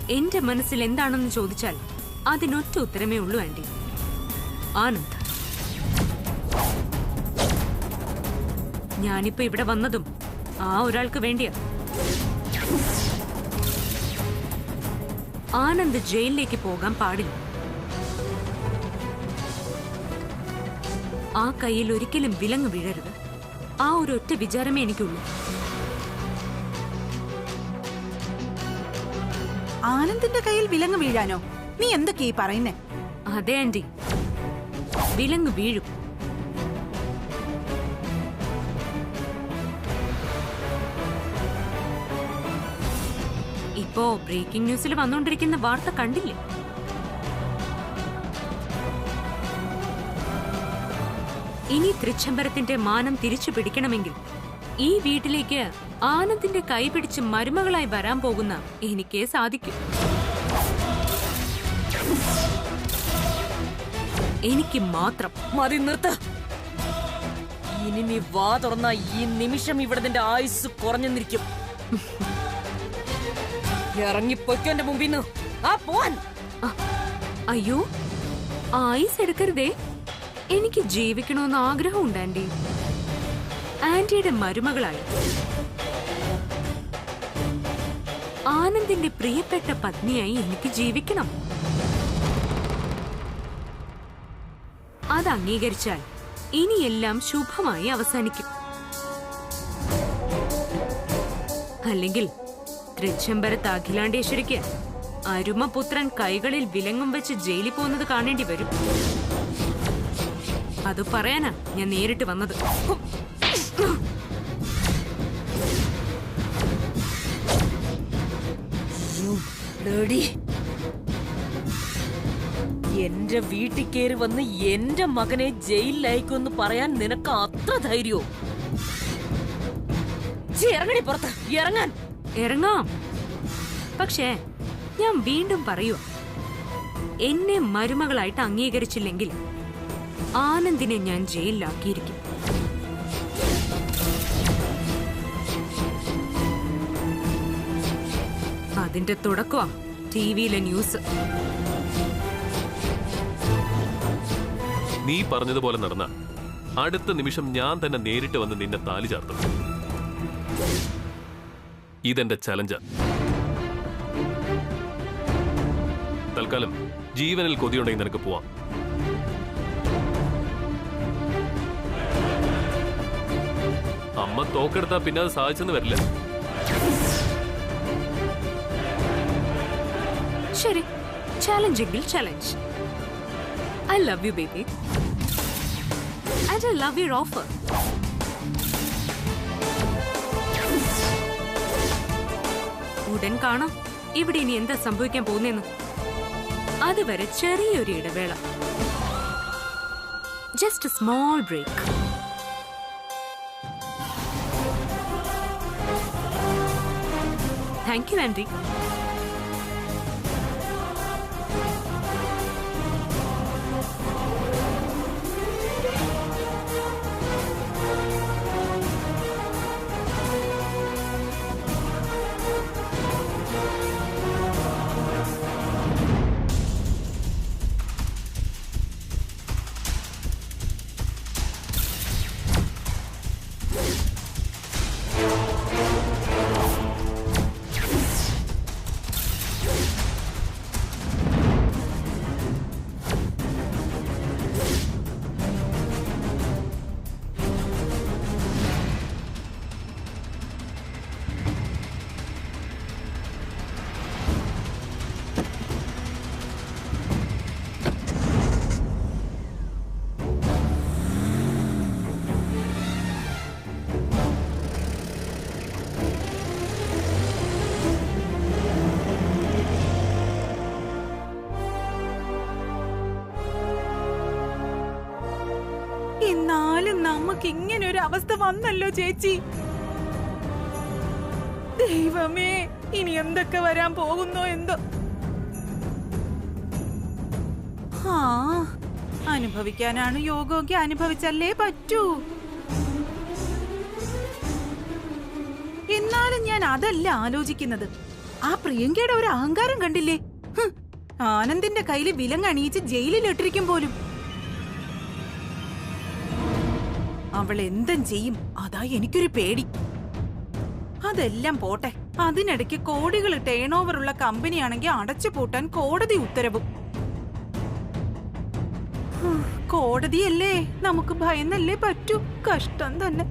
എന്റെ മനസ്സിൽ എന്താണെന്ന് ചോദിച്ചാൽ അതിനൊറ്റ ഉത്തരമേ ഉള്ളൂ ആന്റി. ആനന്ദ്. ഞാനിപ്പോ ഇവിടെ വന്നതും ആ ഒരാൾക്ക് വേണ്ടിയാ. ആനന്ദ് ജയിലിലേക്ക് പോകാൻ പാടില്ല. ആ കയ്യിൽ ഒരിക്കലും വിലങ്ങ് വീഴരുത്. ആ ഒരൊറ്റ വിചാരമേ എനിക്കുള്ളൂ. ആനന്ദിന്റെ കയ്യിൽ വിലങ്ങ് വീഴാനോ? നീ എന്തൊക്കെയാ പറയുന്നേ? അതെ ആന്റി, വിലങ്ങ് വീഴും. ഇപ്പോ ബ്രേക്കിംഗ് ന്യൂസിൽ വന്നുകൊണ്ടിരിക്കുന്ന വാർത്ത കണ്ടില്ലേ? ഇനി തൃച്ചംബരത്തിന്റെ മാനം തിരിച്ചു പിടിക്കണമെങ്കിൽ ഈ വീട്ടിലേക്ക് ആനന്ദിന്റെ കൈപിടിച്ച് മരുമകളായി വരാൻ പോകുന്ന എനിക്കേ സാധിക്കും. എനിക്ക് മാത്രം. മതി, നിർത്ത്. ഇനി നീ വാ തുറന്ന ഈ നിമിഷം ഇവിടെ നിന്റെ ആയുസ് കുറഞ്ഞെന്നിരിക്കും. ഇറങ്ങിപ്പൊയ്ക്കോ എന്റെ മുമ്പിൽ നിന്ന്. ആ പോവാൻ. അയ്യോ, ആയുസ് എടുക്കരുതേ. എനിക്ക് ജീവിക്കണമെന്ന് ആഗ്രഹമുണ്ട് ആന്റി. ആന്റിയുടെ മരുമകളായി ആനന്ദിന്റെ പ്രിയപ്പെട്ട പത്നിയായി എനിക്ക് ജീവിക്കണം. അത് അംഗീകരിച്ചാൽ ഇനിയെല്ലാം ശുഭമായി അവസാനിക്കും. അല്ലെങ്കിൽ തൃച്ചംബരത്ത് അഖിലാണ്ടേശ്വരിക്ക് അരുമപുത്രൻ കൈകളിൽ വിലങ്ങും വെച്ച് ജയിലിൽ പോകുന്നത് കാണേണ്ടി വരും. അത് പറയാനാ ഞാൻ നേരിട്ട് വന്നത്. എന്റെ വീട്ടിൽ കയറി വന്ന് എന്റെ മകനെ ജയിലിലയക്കുമെന്ന് പറയാൻ നിനക്ക് അത്ര ധൈര്യോ? ഇറങ്ങടി പുറത്ത്. ഇറങ്ങാൻ. ഇറങ്ങാം. പക്ഷേ ഞാൻ വീണ്ടും പറയൂ, എന്നെ മരുമകളായിട്ട് അംഗീകരിച്ചില്ലെങ്കിൽ ആനന്ദിനെ ഞാൻ ജയിലിലാക്കിയിരിക്കും. അതിന്റെ തുടക്കമാ ടിവിയിലെ ന്യൂസ്. നീ പറഞ്ഞതുപോലെ നടന്ന അടുത്ത നിമിഷം ഞാൻ തന്നെ നേരിട്ട് വന്ന് നിന്നെ താലി ചാർത്തും. ഇതെന്റെ ചലഞ്ചാ. തൽക്കാലം ജീവനിൽ കൊതിയുണ്ടെങ്കിൽ നിനക്ക് പോവാം. അമ്മ തോക്കെടുത്താ പിന്നെ അത് സാധിച്ചെന്ന് വരില്ല. ശരി, ചാലഞ്ചെങ്കിൽ challenge. I love you, baby. And I love your offer. ഉടൻ കാണാം ഇവിടെ ഇനി എന്താ സംഭവിക്കാൻ പോകുന്നേന്ന്. അതുവരെ ചെറിയൊരു ഇടവേള. Just a small break. Thank you, Andy. എന്നാലും നമുക്ക് ഇങ്ങനെ ഒരു അവസ്ഥ വന്നല്ലോ ചേച്ചി. ദൈവമേ, ഇനി എന്തൊക്കെ വരാൻ പോകുന്നോ എന്തോ. ആ, അനുഭവിക്കാനാണ് യോഗോഗ്യ, അനുഭവിച്ചല്ലേ പറ്റൂ. എന്നാലും ഞാൻ അതല്ല ആലോചിക്കുന്നത്. ആ പ്രിയങ്കയുടെ ഒരു അഹങ്കാരം കണ്ടില്ലേ? ആനന്ദിന്റെ കയ്യിൽ വിലങ്ങണിയിച്ച് ജയിലിൽ ഇട്ടിരിക്കും പോലും. അവൾ എന്തും ചെയ്യും, അതാ എനിക്കൊരു പേടി. അതെല്ലാം പോട്ടെ, അതിനിടയ്ക്ക് കോടികൾ ടേൺ ഓവർ ഉള്ള കമ്പനിയാണെങ്കിൽ അടച്ചു പൂട്ടാൻ കോടതി ഉത്തരവും. കോടതിയല്ലേ, നമുക്ക് ഭയന്നല്ലേ പറ്റൂ. കഷ്ടം തന്നെ.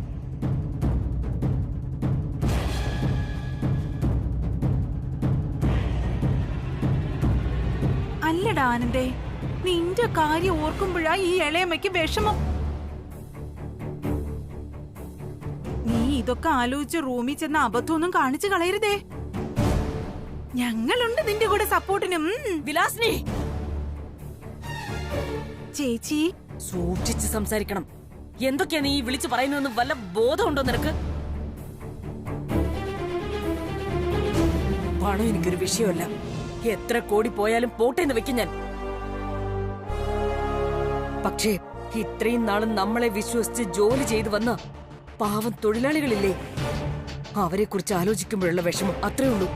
അല്ലടാ ആനന്ദേ, നിന്റെ കാര്യം ഓർക്കുമ്പോഴാ ഈ ഇളയമ്മയ്ക്ക് വിഷമം. നീ ഇതൊക്കെ ആലോചിച്ച് റൂമിൽ ചെന്ന അബദ്ധമൊന്നും കാണിച്ചു കളയരുതേ. ഞങ്ങളുണ്ട് നിന്റെ കൂടെ സപ്പോർട്ടിനും. വിലാസിനി, ചേച്ചി സൂക്ഷിച്ച് സംസാരിക്കണം. എന്തൊക്കെയാ നീ വിളിച്ചു പറയുന്നതെന്ന് വല്ല ബോധമുണ്ടോ നിനക്ക്? പണം എനിക്കൊരു വിഷയമല്ല. എത്ര കോടി പോയാലും പോട്ടേന്ന് വെക്കും ഞാൻ. പക്ഷേ ഇത്രയും നാളും നമ്മളെ വിശ്വസിച്ച് ജോലി ചെയ്തു വന്ന പാവം തൊഴിലാളികളില്ലേ, അവരെ കുറിച്ച് ആലോചിക്കുമ്പോഴുള്ള വിഷമം അത്രേ ഉള്ളൂ.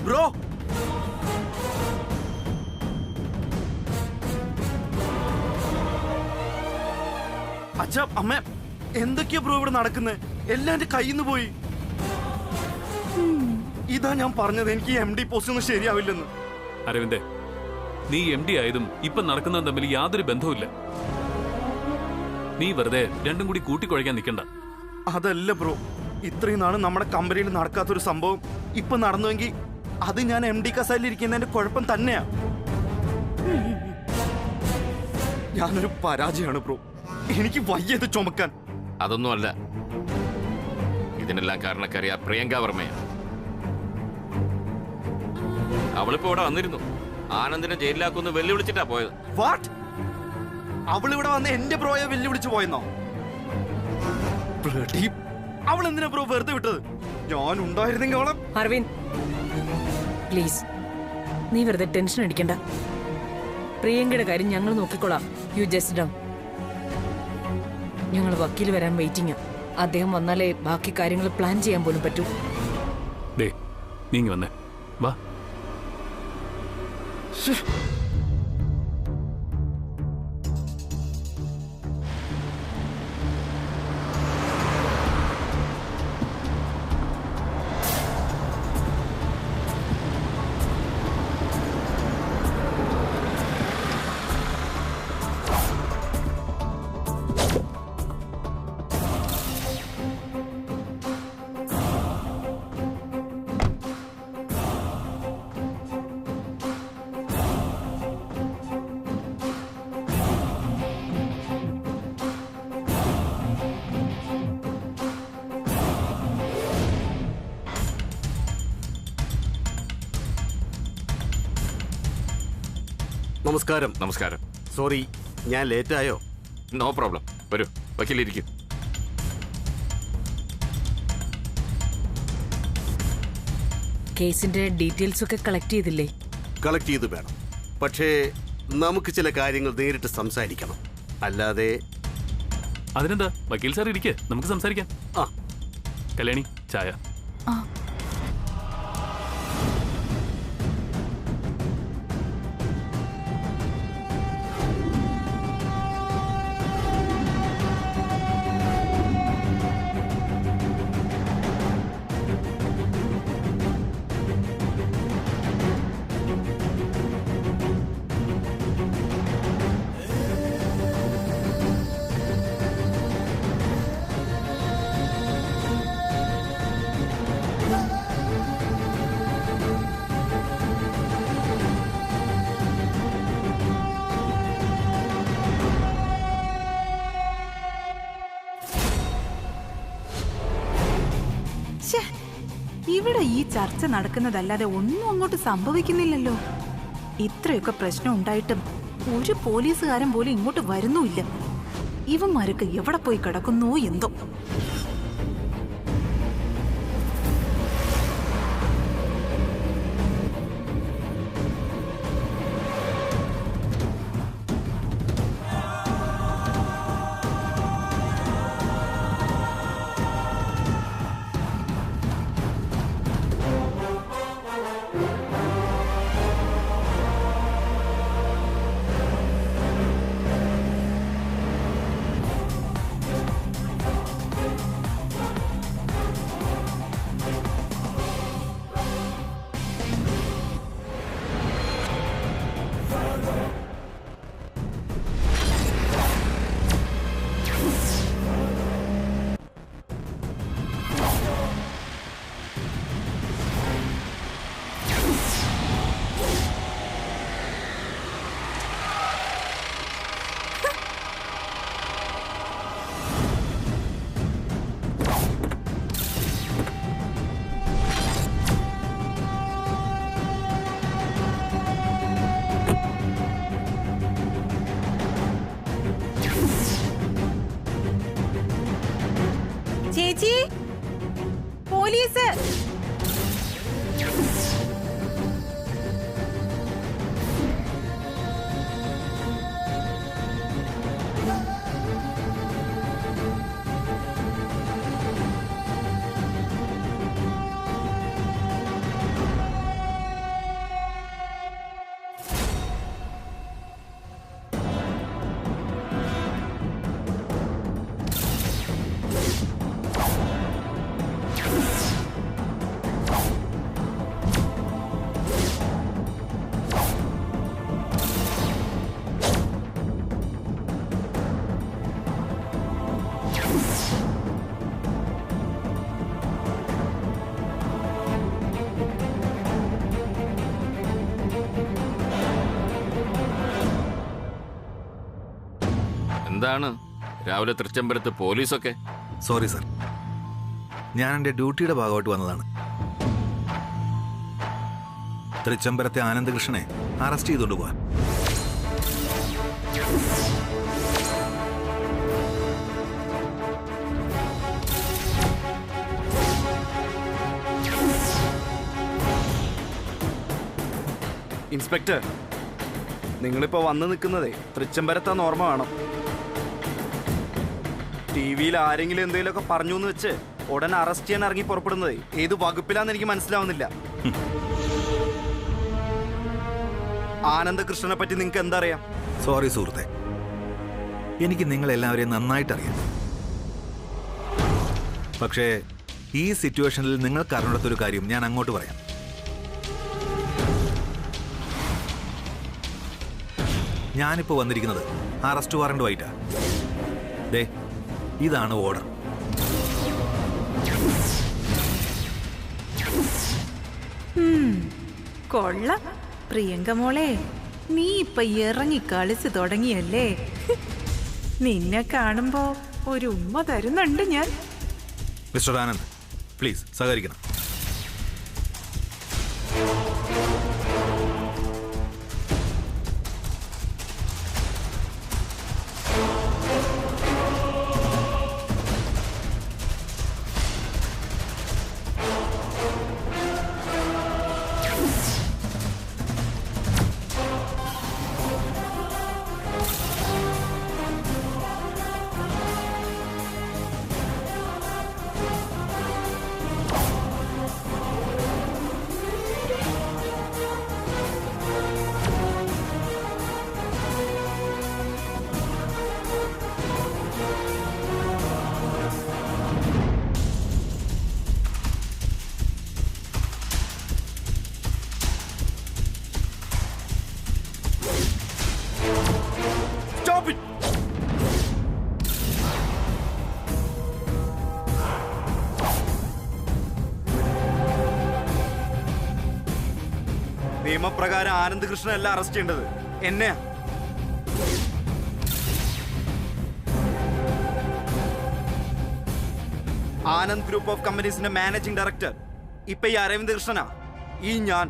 ബ്രോ, അച്ഛാ അമ്മ, എന്തൊക്കെയാ ബ്രോ ഇവിടെ നടക്കുന്നത്? എല്ലാം എന്റെ കയ്യിൽ നിന്ന് പോയി. ഇതാ ഞാൻ പറഞ്ഞത്, എനിക്ക് MD പോസ്റ്റ് ഒന്നും ശരിയാവില്ലെന്ന്. അരവിന്ദേ, നീ MD ആയതും ഇപ്പൊ നടക്കുന്നതും തമ്മിൽ യാതൊരു ബന്ധവുമില്ല. നീ വെറുതെ രണ്ടും കൂടി കൂട്ടിക്കുഴയ്ക്കാൻ നിൽക്കണ്ട. അതല്ല ബ്രോ, ഇത്രയും നാളും നമ്മുടെ കമ്പനിയിൽ നടക്കാത്തൊരു സംഭവം ഇപ്പൊ നടന്നുവെങ്കിൽ അത് ഞാൻ MD കസേരയിൽ ഇരിക്കുന്നതിന്റെ കുഴപ്പം തന്നെയാ. ഞാനൊരു പരാജയമാണ് ബ്രോ. എനിക്ക് വയ്യത് ചുമക്കാൻ. അതൊന്നുമല്ല, ഇതിനെല്ലാം കാരണക്കാരി ആ പ്രിയങ്ക വർമ്മയാണ്. അവളിപ്പോ ഇവിടെ വന്നിരുന്നു. ആനന്ദിനെ ജയിലിലാക്കുമെന്ന് വെല്ലുവിളിച്ചിട്ടാ പോയത്. വാട്ട്? അവളിവിടെ വന്ന് എന്റെ ബ്രോയെ വെല്ലുവിളിച്ചു പോയെന്നോ? അവൾ എന്തിനാ ബ്രോ വെറുതെ വിട്ടത്? ഞാൻ ഉണ്ടായിരുന്നെങ്കിൽ അവളെ... അരവിന്ദ്, പ്ലീസ്, നീ വെറുതെ ടെൻഷൻ അടിക്കണ്ട. പ്രിയങ്കയുടെ കാര്യം ഞങ്ങൾ നോക്കിക്കോളാം. You just down. ഞങ്ങൾ വക്കീൽ വരാൻ വെയിറ്റിംഗ്. അദ്ദേഹം വന്നാലേ ബാക്കി കാര്യങ്ങൾ പ്ലാൻ ചെയ്യാൻ പോലും പറ്റൂ. ദേ, നീങ്ങി വന്നേ, വാ. നമസ്കാരം. നമസ്കാരം. സോറി, ഞാൻ ലേറ്റായോ? No problem. വരൂ, വക്കീലിരിക്കും. കേസിന്റെ ഡീറ്റെയിൽസ് ഒക്കെ കളക്ട് ചെയ്തില്ലേ? കളക്ട് ചെയ്ത് വേണം. പക്ഷേ നമുക്ക് ചില കാര്യങ്ങൾ നേരിട്ട് സംസാരിക്കണം. അല്ലാതെ... അതിനെന്താ, വക്കീൽ സാർ ഇരിക്കെ, നമുക്ക് സംസാരിക്കാം. ആ, കല്യാണി, ചായ. ഇവിടെ ഈ ചർച്ച നടക്കുന്നതല്ലാതെ ഒന്നും അങ്ങോട്ട് സംഭവിക്കുന്നില്ലല്ലോ. ഇത്രയൊക്കെ പ്രശ്നം ഉണ്ടായിട്ടും ഒരു പോലീസുകാരൻ പോലും ഇങ്ങോട്ട് വരുന്നുമില്ല. ഇവന്മാരൊക്കെ എവിടെ പോയി കിടക്കുന്നോ എന്തോ. ചേച്ചി, പോലീസ്! എന്താണ് രാവിലെ തൃച്ചംബരത്ത് പോലീസൊക്കെ? സോറി സർ, ഞാൻ എൻ്റെ ഡ്യൂട്ടിയുടെ ഭാഗമായിട്ട് വന്നതാണ്. തൃച്ചംബരത്തെ ആനന്ദകൃഷ്ണനെ അറസ്റ്റ് ചെയ്തുകൊണ്ട് പോവാൻ. ഇൻസ്പെക്ടർ, നിങ്ങളിപ്പോ വന്ന് നിൽക്കുന്നതേ തൃച്ചംബരത്താന്ന് ഓർമ്മ വേണം. ടിവിയിൽ ആരെങ്കിലും എന്തെങ്കിലുമൊക്കെ പറഞ്ഞു എന്ന് വെച്ച് ഉടനെ അറസ്റ്റ് ചെയ്യാൻ ഇറങ്ങി പുറപ്പെടുന്നത് ഏത് വകുപ്പിലാന്ന് എനിക്ക് മനസ്സിലാവുന്നില്ല. ആനന്ദകൃഷ്ണനെ പറ്റി നിങ്ങൾക്ക് എന്താ അറിയാം? സോറി സുഹൃത്തെ, എനിക്ക് നിങ്ങളെല്ലാവരെയും നന്നായിട്ടറിയാം. പക്ഷേ ഈ സിറ്റുവേഷനിൽ നിങ്ങൾക്ക് അറിഞ്ഞിടത്തൊരു കാര്യം ഞാൻ അങ്ങോട്ട് പറയാം. ഞാനിപ്പോൾ വന്നിരിക്കുന്നത് അറസ്റ്റ് വാറണ്ടുമായിട്ടാ. ദേ, ഇതാണ് ഓർഡർ. കൊള്ളാം പ്രിയങ്ക മോളെ, നീ ഇപ്പൊ ഇറങ്ങി കളിച്ചു തുടങ്ങിയല്ലേ? നിന്നെ കാണുമ്പോ ഒരു ഉമ്മ തരുന്നുണ്ട് ഞാൻ. മിസ്റ്റർ ആനന്ദ്, പ്ലീസ് സഹകരിക്കണം. നിയമപ്രകാരം ആനന്ദകൃഷ്ണൻ അല്ല അറസ്റ്റ് ചെയ്യേണ്ടത്, എന്നെയാ. ആനന്ദ് ഗ്രൂപ്പ് ഓഫ് കമ്പനീസിന്റെ മാനേജിംഗ് ഡയറക്ടർ ഇപ്പൊ ഈ അരവിന്ദകൃഷ്ണനാ ഈ ഞാൻ.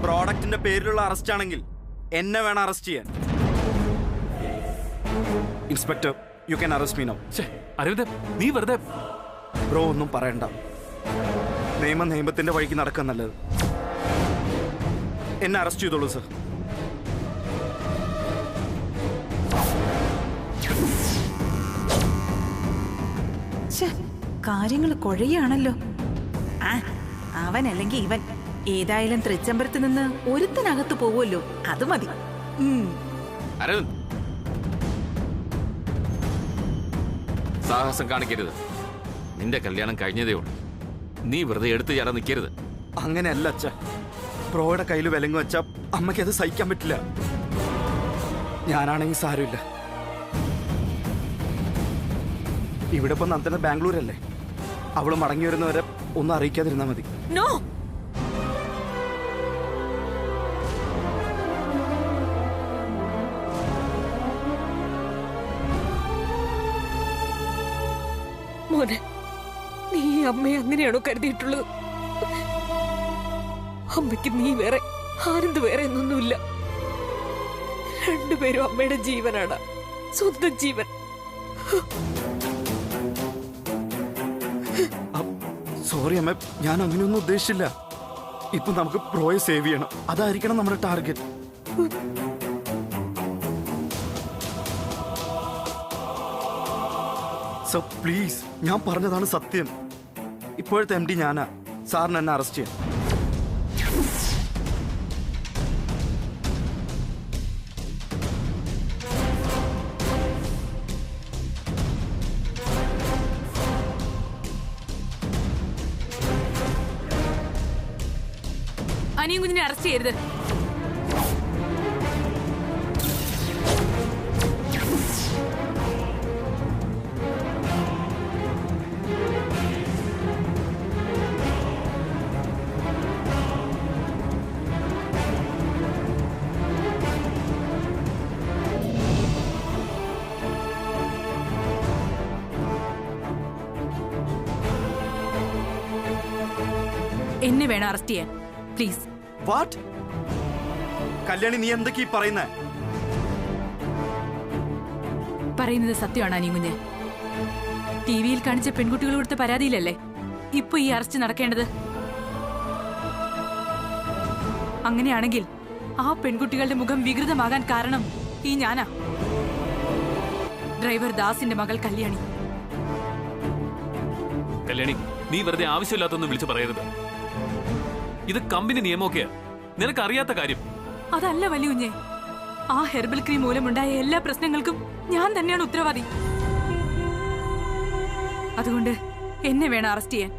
പ്രോഡക്റ്റിന്റെ പേരിലുള്ള അറസ്റ്റ് ആണെങ്കിൽ എന്നെ വേണം അറസ്റ്റ് ചെയ്യാൻ. Inspector, you can arrest me now. Aravinda, നീ വെറുതെ ബ്രോ ഒന്നും പറയണ്ട. നിയമത്തിന്റെ വഴിക്ക് നടക്കാൻ നല്ലത്. എന്നെ അറസ്റ്റ് ചെയ്തോളൂ സർ. കാര്യങ്ങൾ കുഴയാണല്ലോ. അവനല്ലെങ്കിൽ ഇവൻ ഏതായാലും തൃച്ചംബരത്ത് നിന്ന് ഒരുത്തനകത്ത് പോവുമല്ലോ, അത് മതി. അരവിന്ദ്, സാഹസം കാണിക്കരുത്. നിന്റെ കല്യാണം കഴിഞ്ഞതേ ഉള്ളൂ. നീ വെറുതെ എടുത്തു ചാടാൻ നിൽക്കരുത്. അങ്ങനെയല്ല അച്ഛ. ബ്രോയുടെ കയ്യിൽ വിലങ്ങ് വെച്ച അമ്മയ്ക്ക് അത് സഹിക്കാൻ പറ്റില്ല. ഞാനാണെങ്കിൽ സാരമില്ല. ഇവിടെ ഇപ്പൊ നന്ദന ബാംഗ്ലൂരല്ലേ, അവള് മടങ്ങി വരുന്നവരെ ഒന്നും അറിയിക്കാതിരുന്നാ മതി. നോ, മോനെ, നീ അമ്മയെ അങ്ങനെയാണോ കരുതിയിട്ടുള്ളത്? അമ്മയ്ക്ക് നീ വേറെ, ആനന്ദ് വേറെ എന്നൊന്നുമില്ല. രണ്ടുപേരും അമ്മയുടെ ജീവനാണ്, സ്വന്തം ജീവൻ. സോറി അമ്മ, ഞാൻ അങ്ങനെയൊന്നും ഉദ്ദേശിച്ചില്ല. ഇപ്പൊ നമുക്ക് പ്രോയെ സേവ് ചെയ്യണം, അതായിരിക്കണം നമ്മുടെ ടാർഗറ്റ്. സോ പ്ലീസ്, ഞാൻ പറഞ്ഞതാണ് സത്യം. ഇപ്പോഴത്തെ MD ഞാനാ. സാറിന് എന്നെ അറസ്റ്റ് ചെയ്യാം. അനിയും കുഞ്ഞിനെ അറസ്റ്റ് ചെയ്യരുത്. എന്നെ വേണം അറസ്റ്റ് ചെയ്യാൻ, പ്ലീസ്. വാട്ട്? കല്യാണി, നീ എന്തൊക്കെയാ പറയുന്നേ? പറയുന്നത് സത്യമാണ് അനിയും കുഞ്ഞ്. ടിവിയിൽ കാണിച്ച പെൺകുട്ടികൾ കൊടുത്ത പരാതിയിലല്ലേ ഇപ്പൊ ഈ അറസ്റ്റ് നടക്കേണ്ടത്? അങ്ങനെയാണെങ്കിൽ ആ പെൺകുട്ടികളുടെ മുഖം വികൃതമാകാൻ കാരണം ഈ ഞാനാ. ഡ്രൈവർ ദാസിന്റെ മകൾ കല്യാണി. കല്യാണി, നീ വെറുതെ ആവശ്യമില്ലാത്തൊന്നും വിളിച്ചു പറയരുത്. ഇത് കമ്പനി നിയമമൊക്കെയാ, നിനക്കറിയാത്ത കാര്യം. അതല്ല വലിയ കുഞ്ഞെ, ആ ഹെർബൽ ക്രീം മൂലമുണ്ടായ എല്ലാ പ്രശ്നങ്ങൾക്കും ഞാൻ തന്നെയാണ് ഉത്തരവാദി. അതുകൊണ്ട് എന്നെ വേണം അറസ്റ്റ് ചെയ്യാൻ.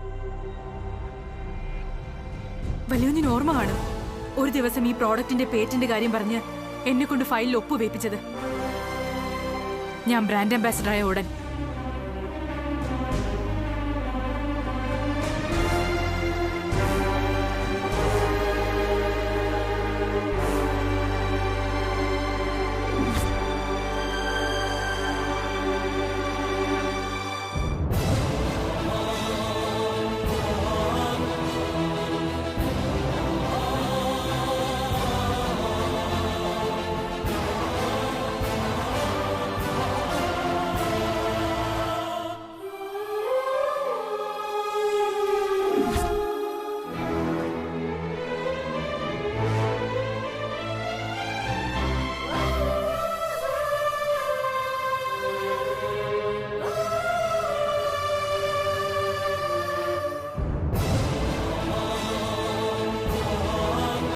വലിയ കുഞ്ഞിന് ഓർമ്മ കാണും, ഒരു ദിവസം ഈ പ്രോഡക്റ്റിന്റെ പേറ്റന്റ് കാര്യം പറഞ്ഞ് എന്നെ കൊണ്ട് ഫയലിൽ ഒപ്പുവെപ്പിച്ചത്. ഞാൻ ബ്രാൻഡ് അംബാസിഡറായ ഉടൻ